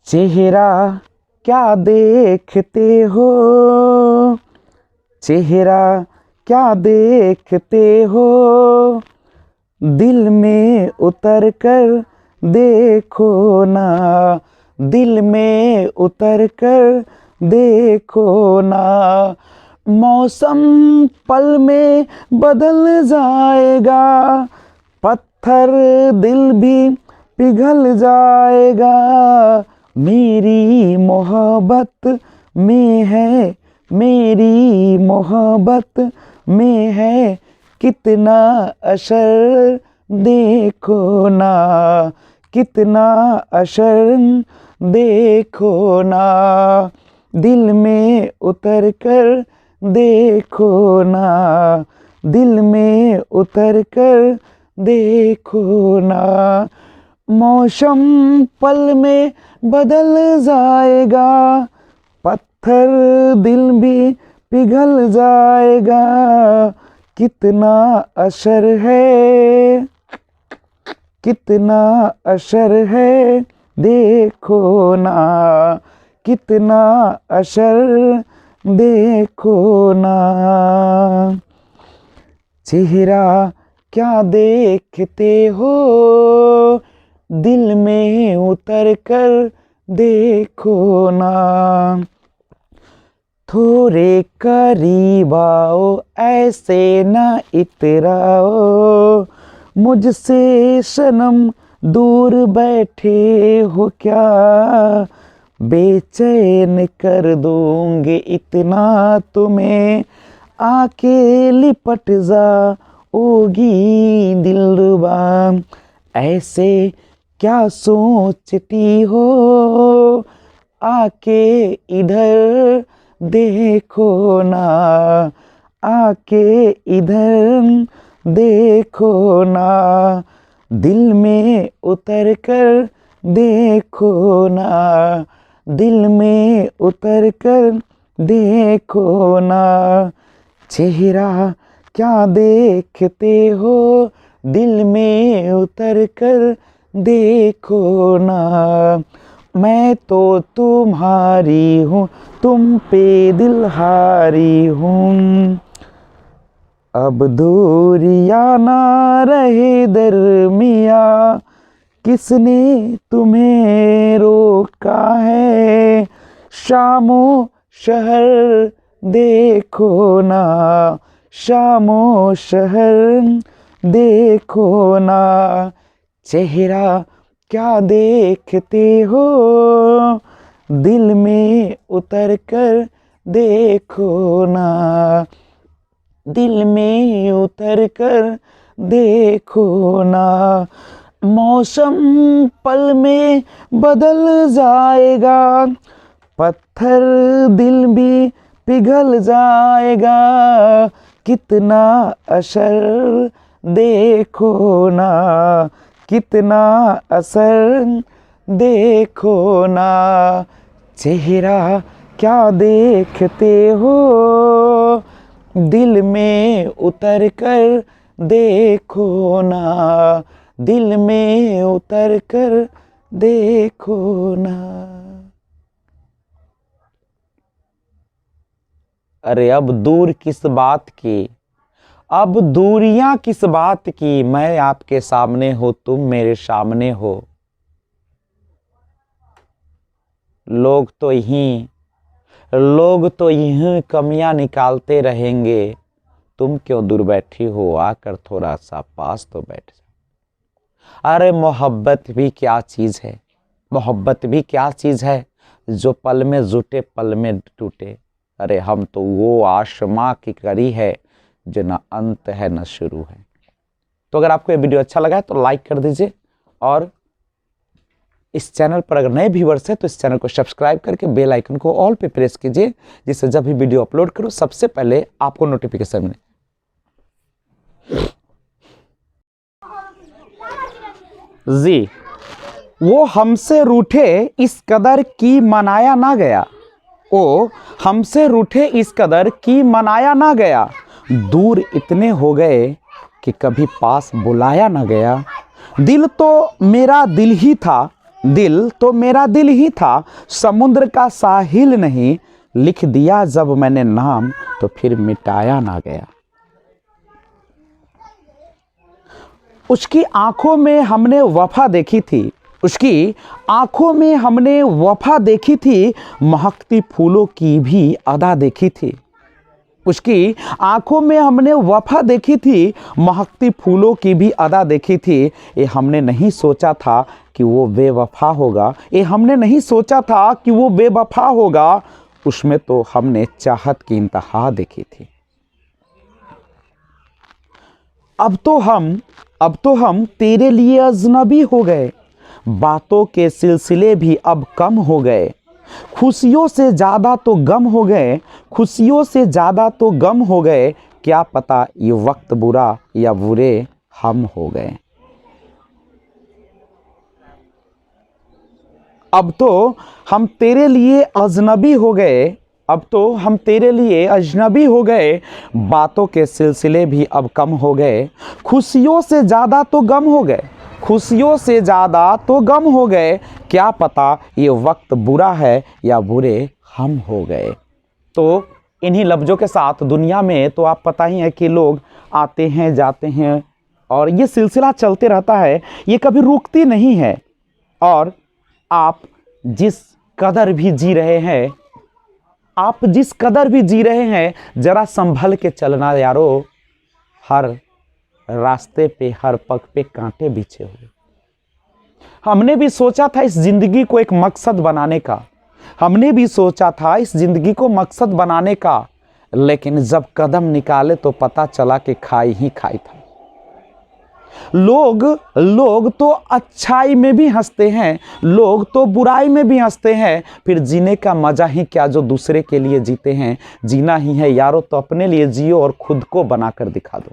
चेहरा क्या देखते हो, चेहरा क्या देखते हो, दिल में उतर कर देखो ना, दिल में उतर कर देखो ना। मौसम पल में बदल जाएगा, पत्थर दिल भी पिघल जाएगा। मेरी मोहब्बत में है, मेरी मोहब्बत में है कितना असर देखो ना, कितना असर देखो ना। दिल में उतर कर देखो ना, दिल में उतर कर देखो ना। मौसम पल में बदल जाएगा, पत्थर दिल भी पिघल जाएगा। कितना असर है, कितना असर है देखो ना, कितना असर देखो ना। चेहरा क्या देखते हो, दिल में उतर कर देखो ना। थोड़े करीब आओ, ऐसे ना इतराओ, मुझसे सनम दूर बैठे हो क्या। बेचैन कर दूंगे इतना तुम्हें, आके लिपट जाओगी दिलरुबा। ऐसे क्या सोचती हो, आके इधर देखो ना, आके इधर देखो ना। दिल में उतर कर देखो ना, दिल में उतर कर देखो ना। चेहरा क्या देखते हो, दिल में उतर कर देखो ना। मैं तो तुम्हारी हूँ, तुम पे दिल हारी हूँ। अब दूरियां ना रहे दरमिया, किसने तुम्हें रोका है। शामो शहर देखो ना, शामो शहर देखो ना। चेहरा क्या देखते हो, दिल में उतर कर देखो ना, दिल में उतर कर देखो ना। मौसम पल में बदल जाएगा, पत्थर दिल भी पिघल जाएगा। कितना असर देखो ना, कितना असर देखो ना। चेहरा क्या देखते हो, दिल में उतर कर देखो ना, दिल में उतर कर देखो ना। अरे अब दूर किस बात की, अब दूरियां किस बात की, मैं आपके सामने हो, तुम मेरे सामने हो। लोग तो यहीं कमियां निकालते रहेंगे, तुम क्यों दूर बैठी हो, आकर थोड़ा सा पास तो बैठ जाओ। अरे मोहब्बत भी क्या चीज है, मोहब्बत भी क्या चीज है, जो पल में जुटे पल में टूटे। अरे हम तो वो आसमां की कड़ी है, जो न अंत है न शुरू है। तो अगर आपको ये वीडियो अच्छा लगा है तो लाइक कर दीजिए, और इस चैनल पर अगर नए व्यूअर्स हैं तो इस चैनल को सब्सक्राइब करके बेल आइकन को ऑल पे प्रेस कीजिए, जिससे जब भी वीडियो अपलोड करूं सबसे पहले आपको नोटिफिकेशन मिले। जी, वो हमसे रूठे इस कदर की मनाया ना गया, वो हमसे रूठे इस कदर की मनाया ना गया। दूर इतने हो गए कि कभी पास बुलाया ना गया। दिल तो मेरा दिल ही था, दिल तो मेरा दिल ही था, समुद्र का साहिल नहीं, लिख दिया जब मैंने नाम तो फिर मिटाया ना गया। उसकी आंखों में हमने वफा देखी थी, उसकी आंखों में हमने वफा देखी थी, महकती फूलों की भी अदा देखी थी। उसकी आंखों में हमने वफा देखी थी, महकती फूलों की भी अदा देखी थी। ये हमने नहीं सोचा था कि वो बेवफा होगा, ये हमने नहीं सोचा था कि वो बेवफा होगा। उसमें तो हमने चाहत की इंतहा देखी थी। अब तो हम तेरे लिए अजनबी हो गए, बातों के सिलसिले भी अब कम हो गए। खुशियों से ज़्यादा तो गम हो गए, खुशियों से ज़्यादा तो गम हो गए। क्या पता ये वक्त बुरा या बुरे हम हो गए। अब तो हम तेरे लिए अजनबी हो गए, अब तो हम तेरे लिए अजनबी हो गए, बातों के सिलसिले भी अब कम हो गए। खुशियों से ज़्यादा तो गम हो गए, खुशियों से ज़्यादा तो गम हो गए। क्या पता ये वक्त बुरा है या बुरे हम हो गए। तो इन्हीं लफ्ज़ों के साथ दुनिया में तो आप पता ही है कि लोग आते हैं जाते हैं और ये सिलसिला चलते रहता है, ये कभी रुकती नहीं है। और आप जिस कदर भी जी रहे हैं, आप जिस कदर भी जी रहे हैं, जरा संभल के चलना यारो। हर रास्ते पे, हर पग पे कांटे बिछे हुए। हमने भी सोचा था इस जिंदगी को एक मकसद बनाने का, हमने भी सोचा था इस जिंदगी को मकसद बनाने का, लेकिन जब कदम निकाले तो पता चला कि खाई ही खाई था। लोग तो अच्छाई में भी हंसते हैं, लोग तो बुराई में भी हंसते हैं। फिर जीने का मजा ही क्या जो दूसरे के लिए जीते हैं। जीना ही है यारो तो अपने लिए जियो और खुद को बनाकर दिखा दो।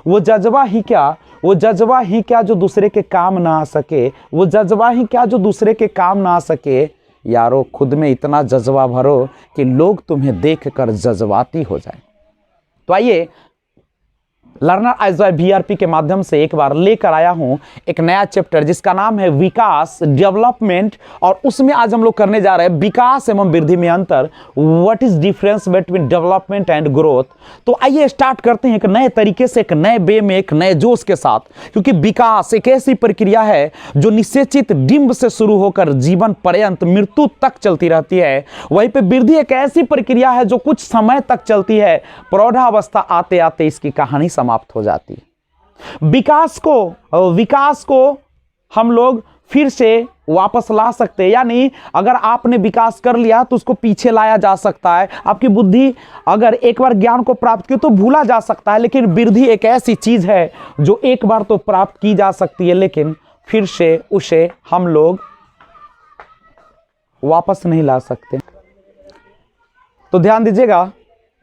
वो जज्बा ही क्या, वो जज्बा ही क्या जो दूसरे के काम ना आ सके, वो जज्बा ही क्या जो दूसरे के काम ना आ सके। यारो खुद में इतना जज्बा भरो कि लोग तुम्हें देखकर जज्बाती हो जाए। तो आइए लर्नर एज VRP के माध्यम से एक बार लेकर आया हूं एक नया चैप्टर जिसका नाम है विकास डेवलपमेंट। और उसमें आज हम लोग करने जा रहे हैं विकास एवं वृद्धि में अंतर, what is difference between development and growth. तो आइए स्टार्ट करते हैं एक नए तरीके से, एक नए वे में, एक नए जोश के साथ। क्योंकि विकास एक ऐसी प्रक्रिया है जो निश्चित डिंब से शुरू होकर जीवन पर्यंत मृत्यु तक चलती रहती है। वहीं पे वृद्धि एक ऐसी प्रक्रिया है जो कुछ समय तक चलती है, प्रौढ़ावस्था आते आते इसकी कहानी समाप्त हो जाती है। विकास को हम लोग फिर से वापस ला सकते हैं, यानी अगर आपने विकास कर लिया तो उसको पीछे लाया जा सकता है। आपकी बुद्धि अगर एक बार ज्ञान को प्राप्त की तो भूला जा सकता है, लेकिन वृद्धि एक ऐसी चीज है जो एक बार तो प्राप्त की जा सकती है, लेकिन फिर से उसे हम लोग वापस नहीं ला सकते। तो ध्यान दीजिएगा,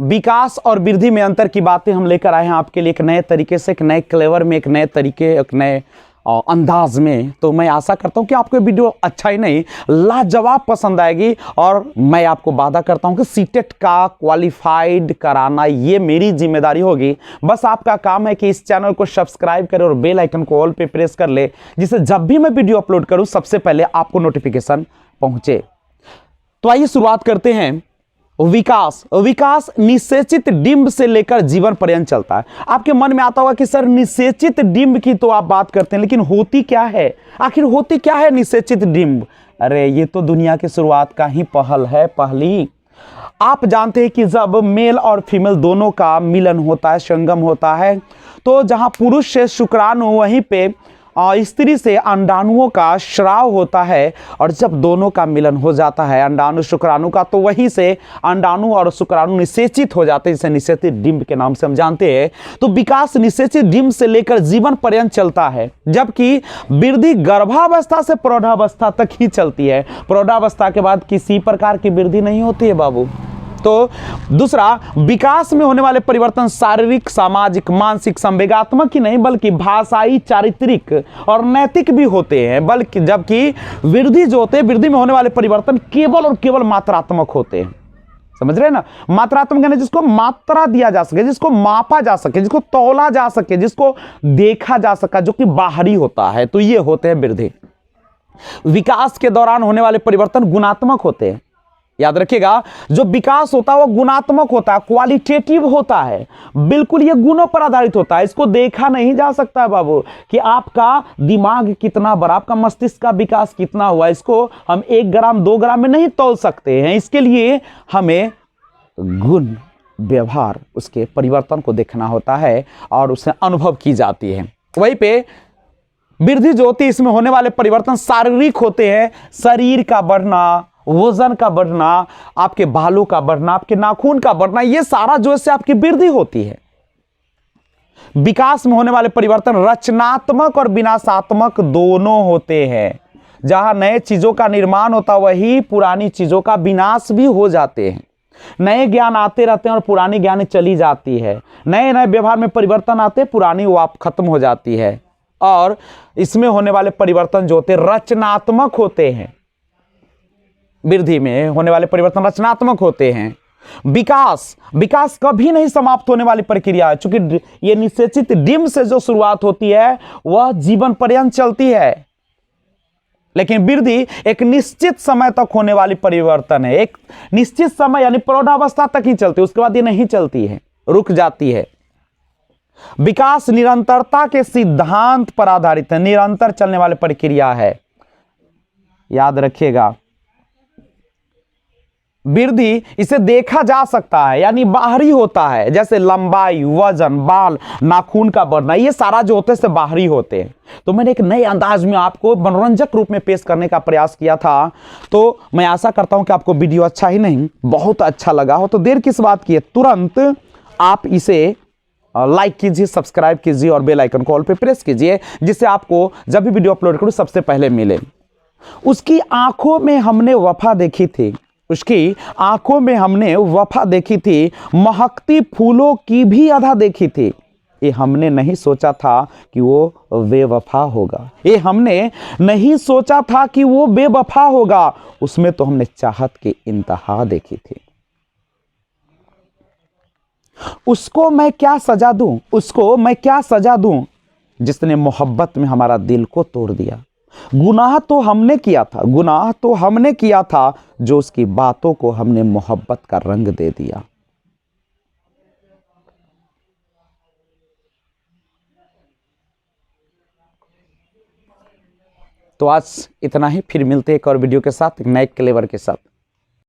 विकास और वृद्धि में अंतर की बातें हम लेकर आए हैं आपके लिए एक नए तरीके से, एक नए क्लेवर में, एक नए तरीके, एक नए अंदाज में। तो मैं आशा करता हूं कि आपको वीडियो अच्छा ही नहीं लाजवाब पसंद आएगी। और मैं आपको वादा करता हूं कि सीटेट का क्वालिफाइड कराना ये मेरी जिम्मेदारी होगी। बस आपका काम है कि इस चैनल को सब्सक्राइब करें और बेल आइकन को ऑल पे प्रेस कर ले, जिससे जब भी मैं वीडियो अपलोड करूं सबसे पहले आपको नोटिफिकेशन पहुंचे। तो आइए शुरुआत करते हैं। विकास निषेचित डिंब से लेकर जीवन पर्यंत चलता है। आपके मन में आता होगा कि सर निषेचित डिंब की तो आप बात करते हैं, लेकिन होती क्या है, आखिर होती क्या है निषेचित डिंब? अरे ये तो दुनिया की शुरुआत का ही पहल है, पहली। आप जानते हैं कि जब मेल और फीमेल दोनों का मिलन होता है, संगम होता है, तो जहां पुरुष से शुक्राणु वहीं पे स्त्री से अंडाणुओं का स्राव होता है। और जब दोनों का मिलन हो जाता है अंडाणु शुक्राणु का, तो वहीं से अंडाणु और शुक्राणु निषेचित हो जाते हैं, जिसे निषेचित डिंब के नाम से हम जानते हैं। तो विकास निषेचित डिंब से लेकर जीवन पर्यंत चलता है, जबकि वृद्धि गर्भावस्था से प्रौढ़ावस्था तक ही चलती है। प्रौढ़ावस्था के बाद किसी प्रकार की वृद्धि नहीं होती है बाबू। तो दूसरा, विकास में होने वाले परिवर्तन शारीरिक, सामाजिक, मानसिक, संवेगात्मक ही नहीं बल्कि भाषाई, चारित्रिक और नैतिक भी होते हैं। बल्कि जबकि वृद्धि जो होते हैं, वृद्धि में होने वाले परिवर्तन केवल और केवल मात्रात्मक होते हैं। समझ रहे हैं ना? मात्रात्मक यानी जिसको मात्रा दिया जा सके, जिसको मापा जा सके, जिसको तौला जा सके, जिसको देखा जा सका, जो कि बाहरी होता है। तो ये होते हैं वृद्धि। विकास के दौरान होने वाले परिवर्तन गुणात्मक होते हैं। याद रखिएगा, जो विकास होता है वो गुणात्मक होता है, क्वालिटेटिव होता है, बिल्कुल ये गुणों पर आधारित होता है। इसको देखा नहीं जा सकता है बाबू कि आपका दिमाग कितना बड़ा, आपका मस्तिष्क का विकास कितना हुआ, इसको हम 1 ग्राम 2 ग्राम में नहीं तौल सकते हैं। इसके लिए हमें गुण, व्यवहार, उसके परिवर्तन को देखना होता है और उसे अनुभव की जाती है। वहीं पे वृद्धि जो होती है, इसमें होने वाले परिवर्तन शारीरिक होते हैं। शरीर का बढ़ना, वजन का बढ़ना, आपके बालों का बढ़ना, आपके नाखून का बढ़ना, ये सारा जो है आपकी वृद्धि होती है। विकास में होने वाले परिवर्तन रचनात्मक और विनाशात्मक दोनों होते हैं। जहां नए चीजों का निर्माण होता, वही पुरानी चीजों का विनाश भी हो जाते हैं। नए ज्ञान आते रहते हैं और पुरानी ज्ञान चली जाती है। नए नए व्यवहार में परिवर्तन आते, पुरानी वो आप खत्म हो जाती है। और इसमें होने वाले परिवर्तन जो होते रचनात्मक होते हैं। वृद्धि में होने वाले परिवर्तन रचनात्मक होते हैं। विकास कभी नहीं समाप्त होने वाली प्रक्रिया है, क्योंकि ये निश्चित डिम से जो शुरुआत होती है वह जीवन पर्यंत चलती है। लेकिन वृद्धि एक निश्चित समय तक होने वाली परिवर्तन है। एक निश्चित समय यानी प्रौढ़ावस्था तक ही चलती है, उसके बाद ये नहीं चलती है, रुक जाती है। विकास निरंतरता के सिद्धांत पर आधारित है, निरंतर चलने वाली प्रक्रिया है। याद रखिएगा, वृद्धि इसे देखा जा सकता है, यानी बाहरी होता है, जैसे लंबाई, वजन, बाल, नाखून का बढ़ना, ये सारा जो होते हैं बाहरी होते हैं। तो मैंने एक नए अंदाज में आपको मनोरंजक रूप में पेश करने का प्रयास किया था। तो मैं आशा करता हूं कि आपको वीडियो अच्छा ही नहीं बहुत अच्छा लगा हो। तो देर किस बात की है, तुरंत आप इसे लाइक कीजिए, सब्सक्राइब कीजिए और बेल आइकन को ऑल पे प्रेस कीजिए, जिससे आपको जब भी वीडियो अपलोड करूं सबसे पहले मिले। उसकी आंखों में हमने वफा देखी थी, उसकी आंखों में हमने वफा देखी थी, महकती फूलों की भी अदा देखी थी। ये हमने नहीं सोचा था कि वो बेवफा होगा, ये हमने नहीं सोचा था कि वो बेवफा होगा। उसमें तो हमने चाहत की इंतहा देखी थी। उसको मैं क्या सजा दूं, उसको मैं क्या सजा दूं, जिसने मोहब्बत में हमारा दिल को तोड़ दिया। गुनाह तो हमने किया था, गुनाह तो हमने किया था, जो उसकी बातों को हमने मोहब्बत का रंग दे दिया। तो आज इतना ही, फिर मिलते हैं एक और वीडियो के साथ, एक नए क्लेवर के साथ।